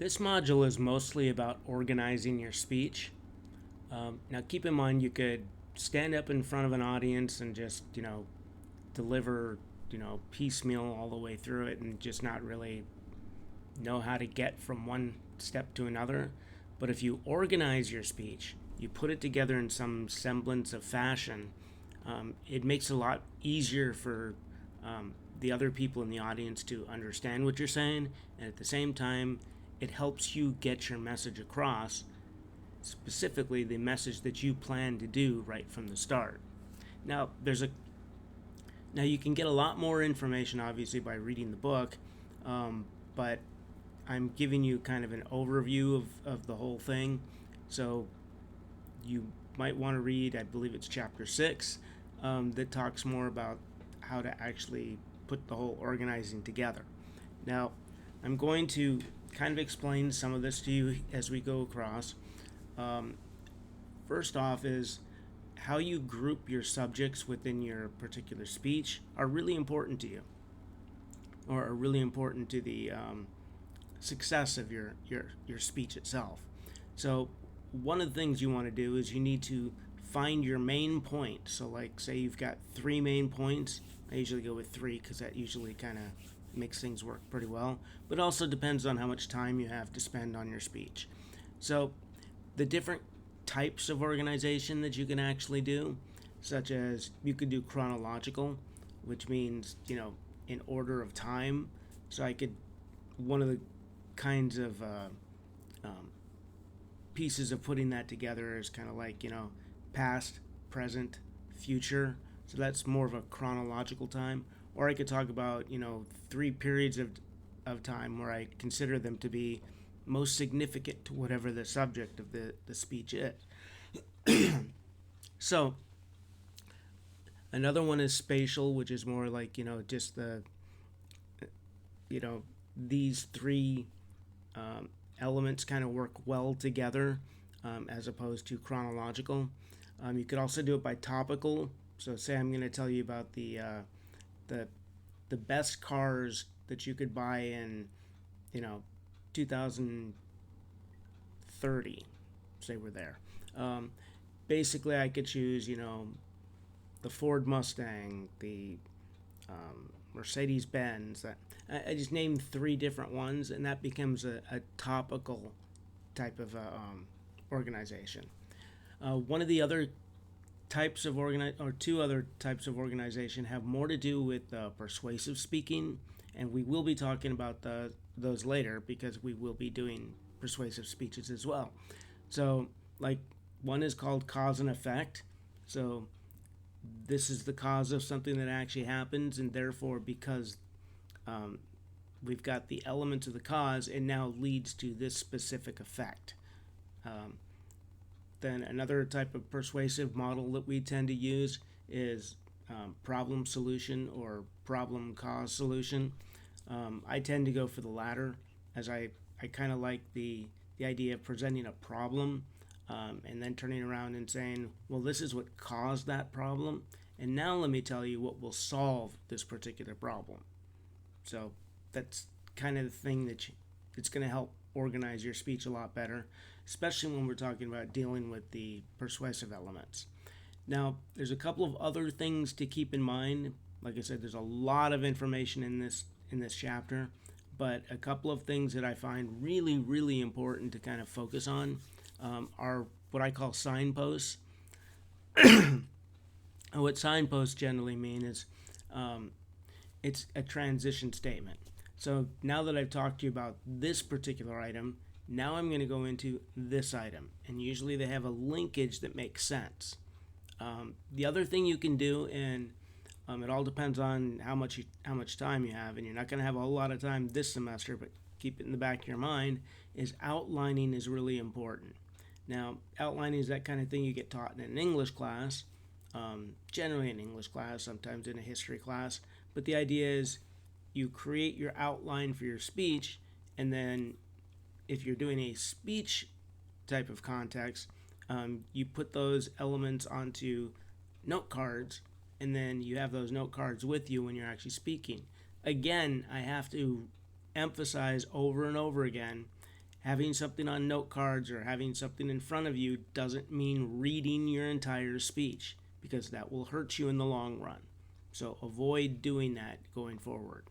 This module is mostly about organizing your speech. Now, keep in mind you could stand up in front of an audience and just, deliver, piecemeal all the way through it and just not really know how to get from one step to another. But if you organize your speech, you put it together in some semblance of fashion, it makes it a lot easier for the other people in the audience to understand what you're saying. And at the same time, it helps you get your message across, specifically the message that you plan to do right from the start. Now, now you can get a lot more information obviously by reading the book, but I'm giving you kind of an overview of the whole thing. So you might want to read, I believe it's chapter 6, that talks more about how to actually put the whole organizing together. Now, I'm going to kind of explain some of this to you as we go across. Um, First off, is how you group your subjects within your particular speech are really important to you, or are really important to the success of your speech itself. So, one of the things you want to do is you need to find your main point. So, like, say you've got three main points. I usually go with three because that usually kind of makes things work pretty well. But it also depends on how much time you have to spend on your speech. So, the different types of organization that you can actually do, such as you could do chronological, which means, in order of time. So, one of the kinds of um, pieces of putting that together is kind of like, past, present, future. So that's more of a chronological time. Or I could talk about, three periods of time where I consider them to be most significant to whatever the subject of the speech is. So another one is spatial, which is more like, just you know, these three um, elements kind of work well together, as opposed to chronological. You could also do it by topical. So, say I'm going to tell you about the the best cars that you could buy in, 2030. Say we're there. Um, Basically, I could choose, the Ford Mustang, the Mercedes Benz. I just named three different ones, and that becomes a topical type of organization. One of the other types of or two other types of organization have more to do with persuasive speaking, and we will be talking about those later because we will be doing persuasive speeches as well. So, like, one is called cause and effect. So, this is the cause of something that actually happens, and therefore, because um, we've got the elements of the cause, it now leads to this specific effect. Um, then another type of persuasive model that we tend to use is problem solution or problem cause solution. I tend to go for the latter, as I kind of like the idea of presenting a problem, and then turning around and saying, well, this is what caused that problem, and now let me tell you what will solve this particular problem. So that's kind of the thing it's going to help organize your speech a lot better, especially when we're talking about dealing with the persuasive elements. Now, there's a couple of other things to keep in mind. Like I said, there's a lot of information in this chapter, but a couple of things that I find really, really important to kind of focus on are what I call signposts. What signposts generally mean is um, it's a transition statement. So now that I've talked to you about this particular item, now I'm going to go into this item. And usually they have a linkage that makes sense. The other thing you can do, and it all depends on how much time you have, and you're not going to have a whole lot of time this semester, but keep it in the back of your mind, is outlining is really important. Now, outlining is that kind of thing you get taught in an English class, generally in English class, sometimes in a history class. But the idea is you create your outline for your speech, and then if you're doing a speech type of context, you put those elements onto note cards, and then you have those note cards with you when you're actually speaking. Again, I have to emphasize over and over again, Having something on note cards or having something in front of you doesn't mean reading your entire speech, because that will hurt you in the long run. So avoid doing that going forward.